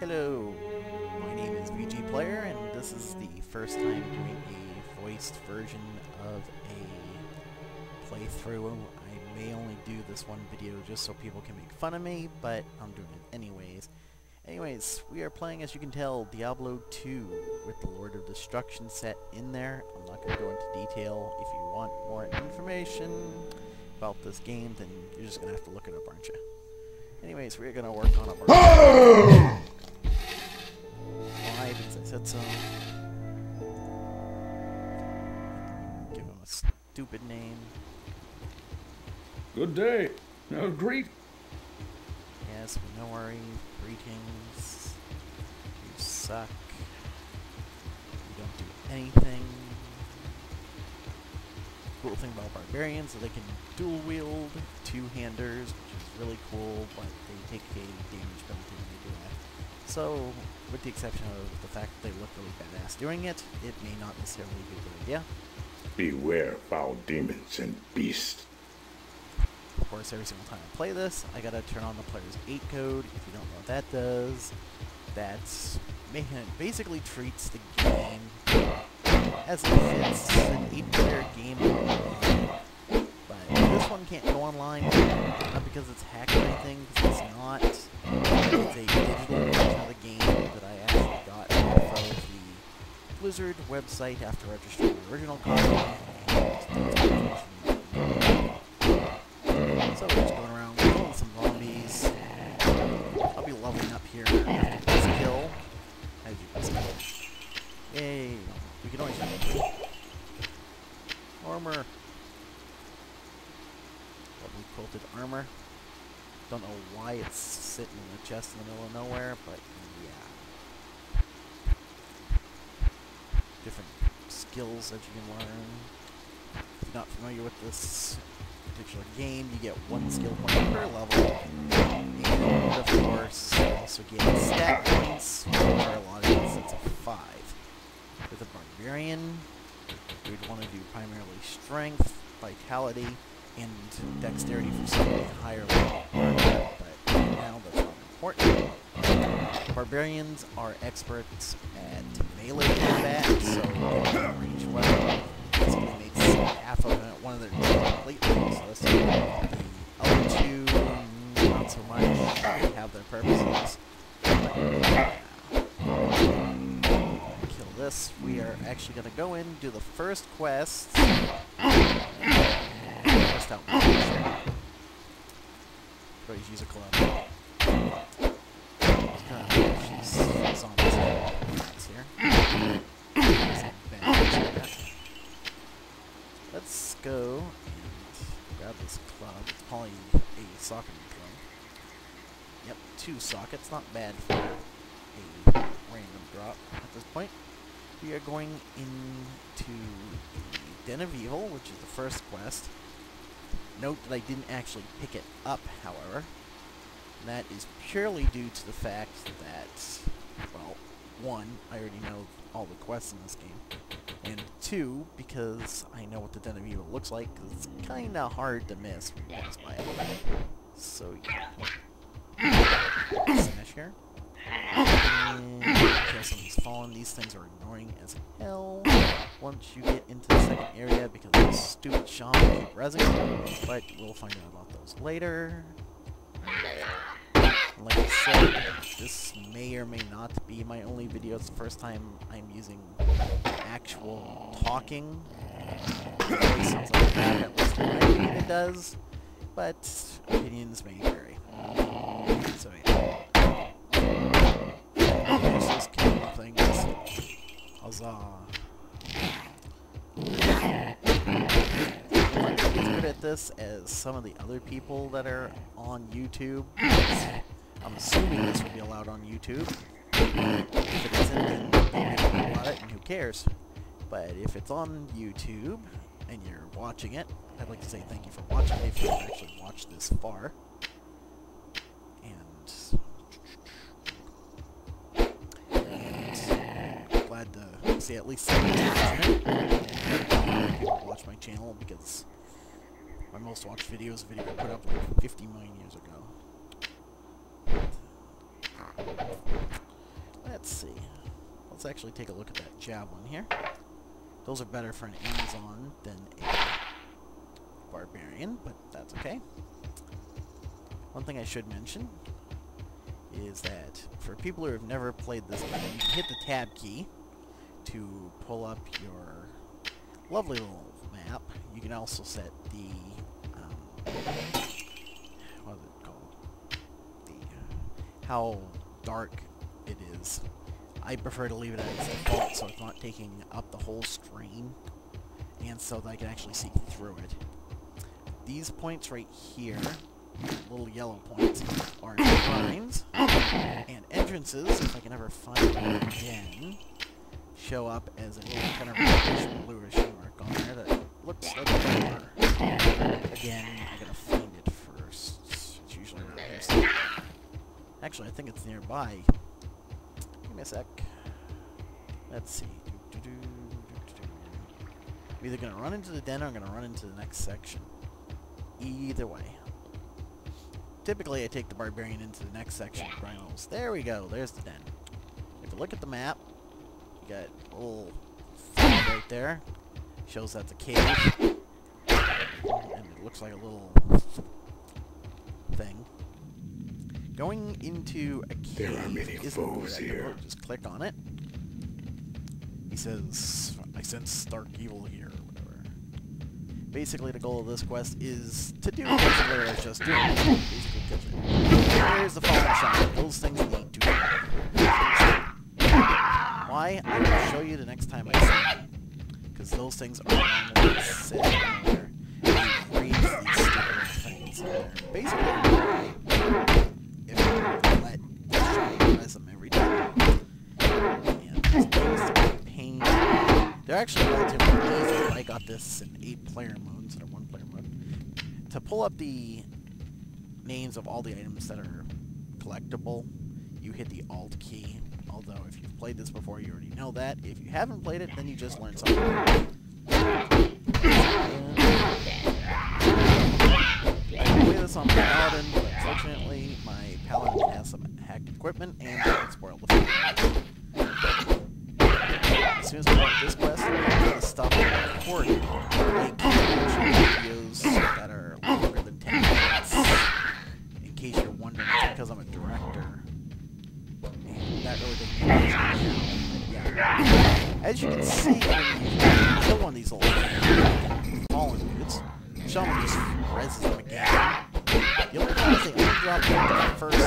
Hello, my name is VGPlayer, and this is the first time doing a voiced version of a playthrough. I may only do this one video just so people can make fun of me, but I'm doing it anyways. We are playing, as you can tell, Diablo 2 with the Lord of Destruction set in there. I'm not going to go into detail. If you want more information about this game, then you're just going to have to look it up, aren't you? Anyways, we're going to work on a barbarian. Why? Because I said so. Give him a stupid name. Good day. No, greet. Yes, no worries. Greetings. You suck. You don't do anything. Cool thing about barbarians is they can dual wield two-handers, which is really cool, but they take a damage penalty when they do that. So, with the exception of the fact that they look really badass doing it, it may not necessarily be a good idea. Beware foul demons and beasts. Of course, every single time I play this, I gotta turn on the player's 8 code. If you don't know what that does, that's basically treats the game as if it's an 8-player game. But this one can't go online, not because it's hacked or anything, because it's not. It's a digital version of the game that I actually got off of the Blizzard website after registering the original copy. So we're just going around killing some zombies. I'll be leveling up here after this kill, as you can see. Yay! We can always do armor. Lovely quilted armor. Don't know why it's sitting in the chest in the middle of nowhere, but yeah. Different skills that you can learn. If you're not familiar with this particular game, you get 1 skill point per level, and of course you also get stat points, for a lot of these it's a 5. With a barbarian, we'd want to do primarily strength, vitality, and dexterity for something higher level, but now that's not important. Barbarians are experts at melee combat, so they can range weapon. Basically makes half of it one of their completely, so let's see. The other two, not so much. They have their purposes. Kill this. We are actually going to go in, do the first quest. Quest out. Always use a club. She's zombies here. Let's go and grab this club. It's probably a socket drum. Yep, 2 sockets. Not bad for a random drop at this point. We are going into the Den of Evil, which is the first quest. Note that I didn't actually pick it up, however. And that is purely due to the fact that, well, 1, I already know all the quests in this game. And 2, because I know what the Den of Evil looks like, because it's kind of hard to miss when you pass by it. So, yeah. Smash here. And kill some of these fallen. These things are annoying as hell once you get into the second area, because those stupid shaman keep rezzing. But we'll find out about those later. Like I said, this may or may not be my only video. It's the first time I'm using actual talking. It sounds like that, at least in my opinion it does, but opinions may vary. So yeah. There's those killing things. Huzzah. I'm not as good at this as some of the other people that are on YouTube. I'm assuming this will be allowed on YouTube. If it isn't, then don't about it, and who cares? But if it's on YouTube, and you're watching it, I'd like to say thank you for watching it, if you've actually watched this far. And glad to see at least some watching it. And people watch my channel, because my most watched video is a video I put up like 50 million years ago. let's see. Let's actually take a look at that javelin here. Those are better for an Amazon than a barbarian, but that's okay. One thing I should mention is that for people who have never played this game, you can hit the tab key to pull up your lovely little map. You can also set the what is it called? How dark it is. I prefer to leave it as default so it's not taking up the whole screen, and so that I can actually see through it. These points right here, little yellow points, are shrines, and entrances, if I can ever find one again, show up as a little kind of bluish mark on there that looks like a door. Again, I gotta find it first. It's usually around here somewhere. Actually, I think it's nearby. Give me a sec. Let's see. I'm either gonna run into the den or I'm gonna run into the next section. Either way. Typically, I take the barbarian into the next section of Rhinos. There we go. There's the den. If you look at the map, you got a little flag right there. Shows that's a cave. And it looks like a little thing. Going into a cave There are many foes here. Just click on it. He says, I sense dark evil here, or whatever. Basically, the goal of this quest is to do basically what I was just doing. Basically, kill it. Here's the fallen shot. Those things need to die. Why? I will show you the next time I see them. Because those things are normally sitting there. They breathe these stupid things in there. Basically, if you let the shot press them every time. And it's a pain. They're actually relatively easy. I got this in 8-player mode instead of 1-player mode. To pull up the names of all the items that are collectible, you hit the Alt key. Although, if you've played this before, you already know that. If you haven't played it, then you just learned something. I can play this on my Paladin, but unfortunately, my Paladin has some hacked equipment, and it spoiled the fun. As soon as I start this quest, I'm going to stop recording. I can't videos that are longer than 10 minutes. In case you're wondering, it's because I'm a director. And that really doesn't make sense now. Yeah. As you can see, when you kill one of these little fallen dudes, Shaman just reses them again. The only thing is they only drop them first.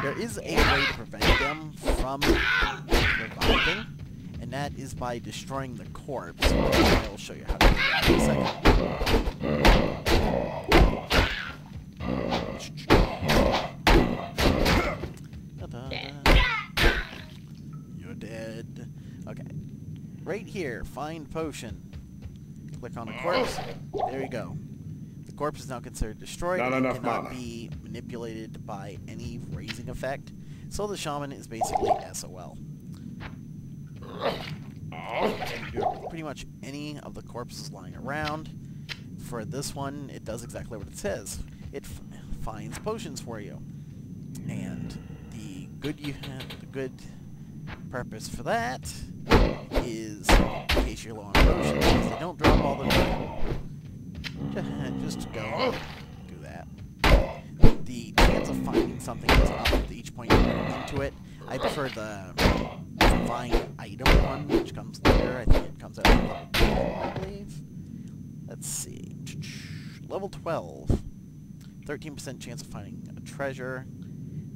There is a way to prevent them from reviving, and that is by destroying the corpse. I will show you how to do that in a second. You're dead. Okay. Right here, find potion. Click on the corpse. There you go. The corpse is now considered destroyed and cannot be manipulated by any raising effect. So the shaman is basically SOL. Pretty much any of the corpses lying around. For this one, it does exactly what it says. It finds potions for you. And the good purpose for that is in case you're low on potions, because they don't drop all the time. Just go do that. The chance of finding something is up with each point you go into it. I prefer the find item one, which comes later. I think it comes out at level 12, I believe. Let's see. Level 12. 13% chance of finding a treasure.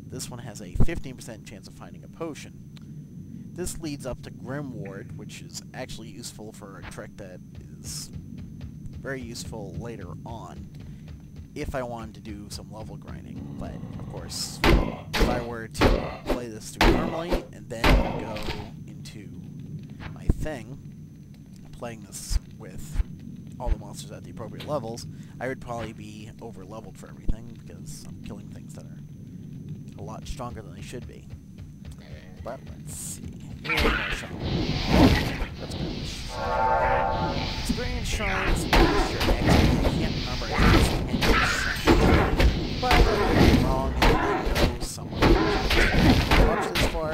This one has a 15% chance of finding a potion. This leads up to Grimward, which is actually useful for a trick that is very useful later on if I wanted to do some level grinding. But, of course, if I were to play this through normally and then go into my thing, playing this with all the monsters at the appropriate levels, I would probably be over-leveled for everything because I'm killing things that are a lot stronger than they should be. But let's see. Let's go. Experience shrines. I can't remember if it's any shrines. But I'm wrong. I know someone watched this far.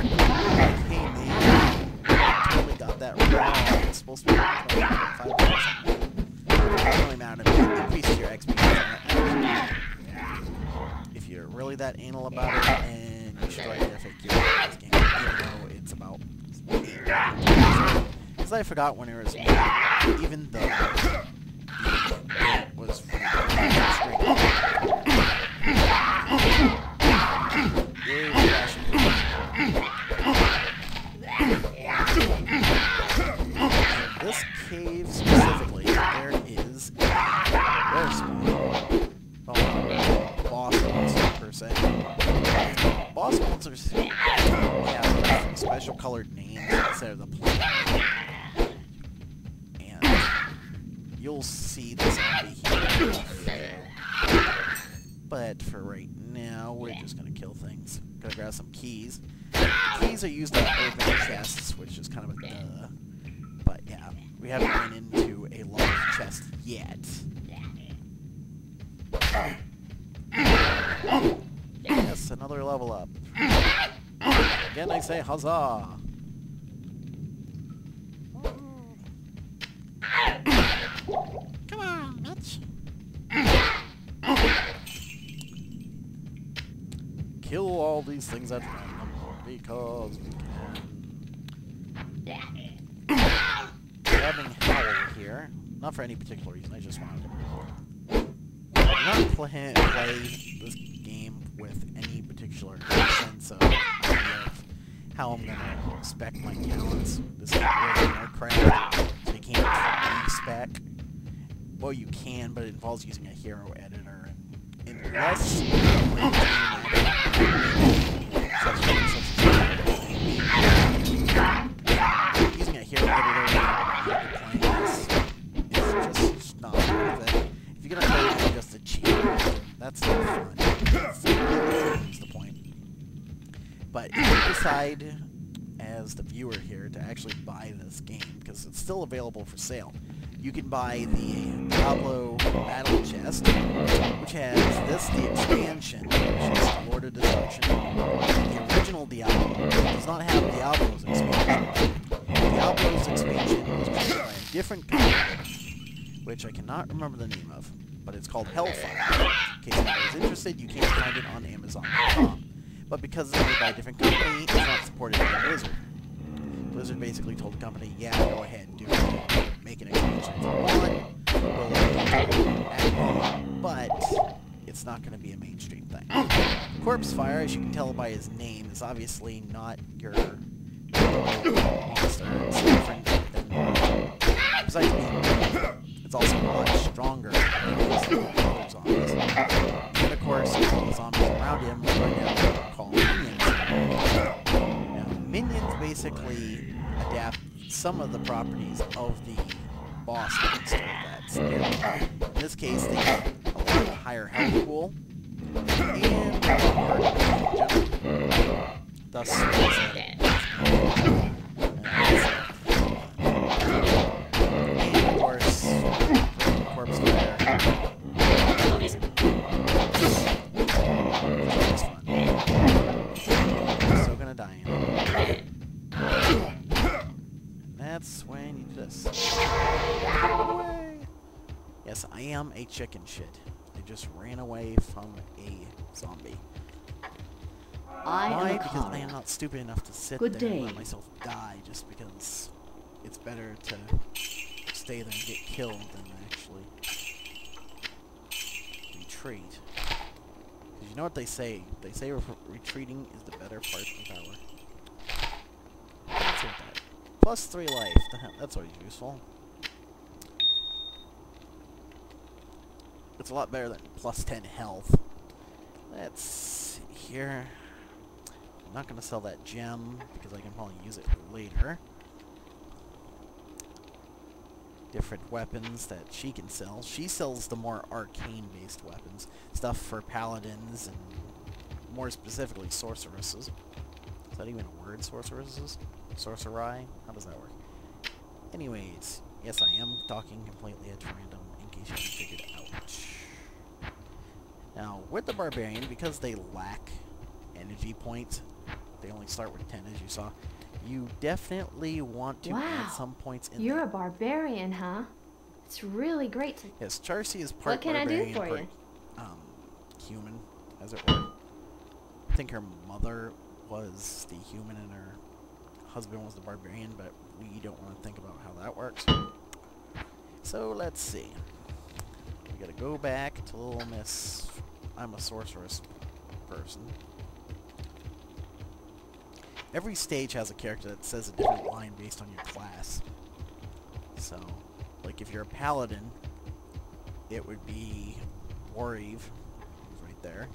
supposed to be $5. Doesn't really matter. It increases your XP. If you're really that anal about it, and you should try to fake your this game, even though it's about 8. Because I forgot when it was made, even though it was from this cave specifically, there is a rare spawn. Boss monster per se. Boss monsters have special colored names instead of the plain. And you'll see this zombie here. But for right now, we're just gonna kill things. Gonna grab some keys. The keys are used to open chests, which is kind of a duh. But yeah, we haven't run into a large chest yet. Yes, another level up. Again, I say huzzah! Come on, bitch! Kill all these things at random, because we can. Grabbing Howl here, not for any particular reason, I just wanted to. I'm not play this game with any particular sense of how I'm gonna spec my talents. This is really Warcraft, so you can't spec. Well, you can, but it involves using a hero editor, and unless using a hero editor is just not worth it. If you're gonna play just a cheat, that's not fun. That's the point. But if you decide, as the viewer here, to actually buy this game, because it's still available for sale, you can buy the Diablo Battle Chest, which has this, the expansion, which is Lord of Destruction. The original Diablo does not have Diablo's expansion. Diablo's expansion was created by a different company, which I cannot remember the name of, but it's called Hellfire. In case anybody's interested, you can't find it on Amazon.com. But because it's made by a different company, it's not supported by Blizzard. Blizzard basically told the company, yeah, go ahead, do it. Make an expansion if you want, but it's not going to be a mainstream thing. Corpse Fire, as you can tell by his name, is obviously not your monster. It's different than, besides being, it's also much stronger than other zombies. And of course, the zombies around him right now are called minions. Now, minions basically adapt some of the properties of the boss monster that's there. In this case, they have a lot higher health pool and more thus and of course, Corpse Fire. It's fun. Still gonna die in. That's when you do this. Yes, I am a chicken shit. I just ran away from a zombie. Why? Because I am not stupid enough to sit there and let myself die just because it's better to stay there and get killed than actually retreat. Because you know what they say? They say retreating is the better part of valor. Let's see what that. Plus 3 life. That's always useful. It's a lot better than plus 10 health. Let's see here. I'm not going to sell that gem because I can probably use it later. Different weapons that she can sell. She sells the more arcane-based weapons. Stuff for paladins and more specifically sorceresses. Is that even a word, sorceresses? Sorcerai? How does that work? Anyways, yes, I am talking completely at random in case you haven't figured it out. Now, with the Barbarian, because they lack energy points, they only start with 10 as you saw, You definitely want to add Wow. some points in You're there. a barbarian, huh? It's really great to... Yes, Charcy is part What can I do barbarian, for part you? human, as it were. I think her mother was the human and her husband was the barbarian, but we don't want to think about how that works. So let's see. We gotta go back to Little Miss. I'm a sorceress person. Every stage has a character that says a different line based on your class. So, like if you're a paladin, it would be Wareve, who's right there.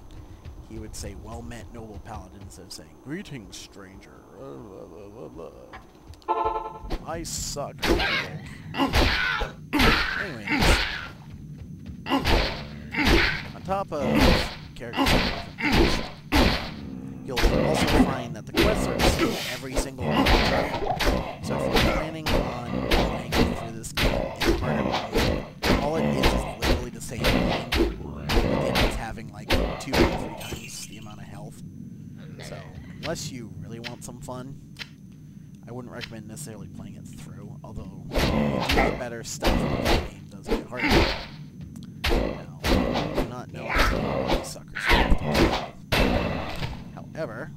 He would say, "Well met, noble paladin," instead of saying, "Greetings, stranger. I suck." Anyways, on top of characters, you'll also find that the quests are the same every single one. So if you're planning on going through this game in harder way, all it is literally the same thing. Again, it's having like 2 or 3 times the amount of health. So unless you really want some fun, I wouldn't recommend necessarily playing it through. Although you do get better stuff, the game does get harder. Now, I do not know how these suckers are. However,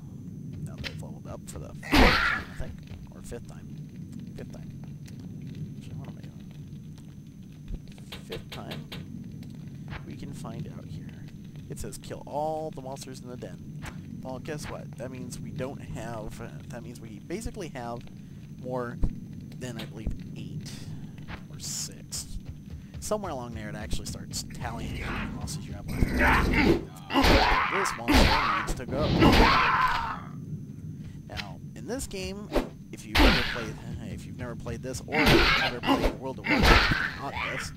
now they've leveled up for the 4th time, I think, or 5th time. 5th time. Actually, what am I doing? 5th time. We can find out here. It says kill all the monsters in the den. Well, guess what? That means we don't have. That means we basically have more than I believe 8 or 6. Somewhere along there, it actually starts tallying how many monsters you have left. This monster needs to go. Now, in this game, if you've never played this, or never played World of Warcraft, not this,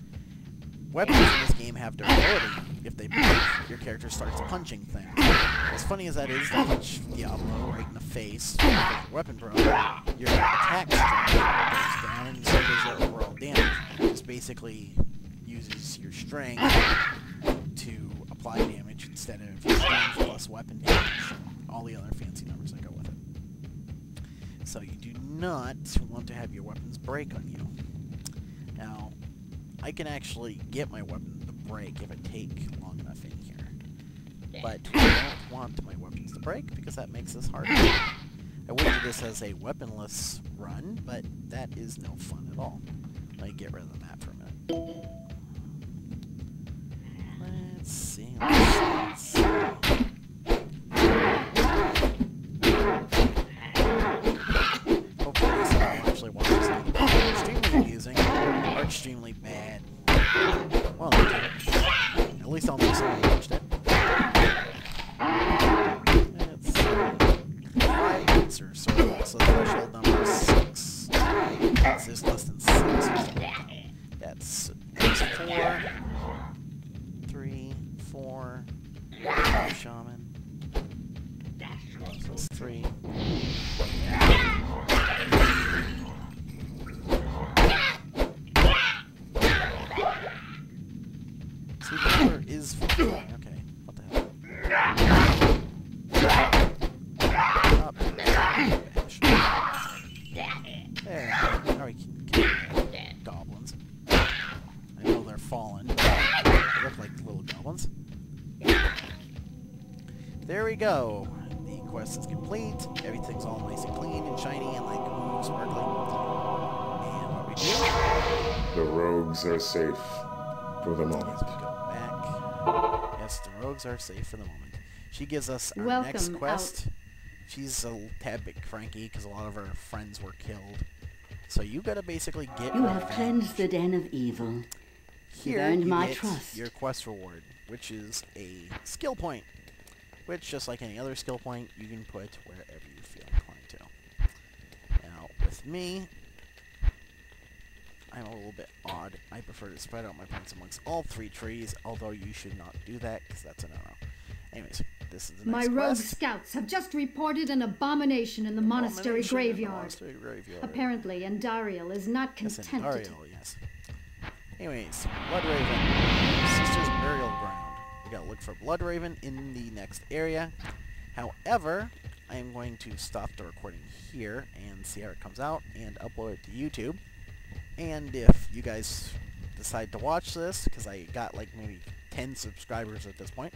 weapons in this game have durability. If they break, your character starts punching things. As funny as that is, to punch Diablo right in the face with your weapon broke, your attack strength goes down, and so does your overall damage. It just basically uses your strength to apply damage instead of your strength plus weapon damage, and all the other fancy numbers that go with it. So you do not want to have your weapons break on you. Now, I can actually get my weapon to break if I take long enough in here. But I don't want my weapons to break because that makes this harder. I would do this as a weaponless run, but that is no fun at all. Let me get rid of the map for a minute. Let's see. Hopefully this will actually watch this thing. Extremely amusing, or extremely bad. Well, at least I'll know someone watched it. Let's see. 5 answers, so the threshold number is 6. This is less than 6. That's 4. 3, 4. Shaman. So it's 3. See, the number is 4. Okay, what the hell? Up. There. Now we can kill goblins. I know they're fallen. They look like little goblins. There we go. The quest is complete. Everything's all nice and clean and shiny and like ooh, sparkling. And what we do? The rogues are safe for the moment. As we go back. Yes, the rogues are safe for the moment. She gives us our next quest. She's a tad bit cranky because a lot of her friends were killed. So you gotta basically get. You have cleansed the den of evil. Here You've earned you my get trust. your quest reward, which is a skill point. Which, just like any other skill point, you can put wherever you feel inclined to. Now, with me, I'm a little bit odd. I prefer to spread out my points amongst all 3 trees, although you should not do that, because that's a no-no. Anyways, this is the My next rogue quest. scouts have just reported an abomination in the monastery Abomination in the graveyard. monastery graveyard. Apparently, Andariel is not Yes, content. Andariel, yes. Anyways, Bloodraven, Sister's Burial Ground. We gotta look for Bloodraven in the next area. However, I'm going to stop the recording here and see how it comes out and upload it to YouTube. And if you guys decide to watch this, because I got like maybe 10 subscribers at this point,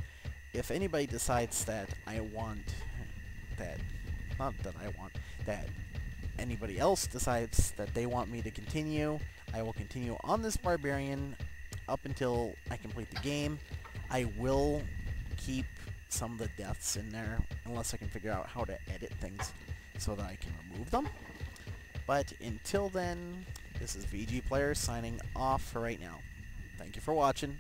if anybody decides that that anybody else decides that they want me to continue, I will continue on this barbarian up until I complete the game. I will keep some of the deaths in there unless I can figure out how to edit things so that I can remove them. But until then, this is VG Player signing off for right now. Thank you for watching.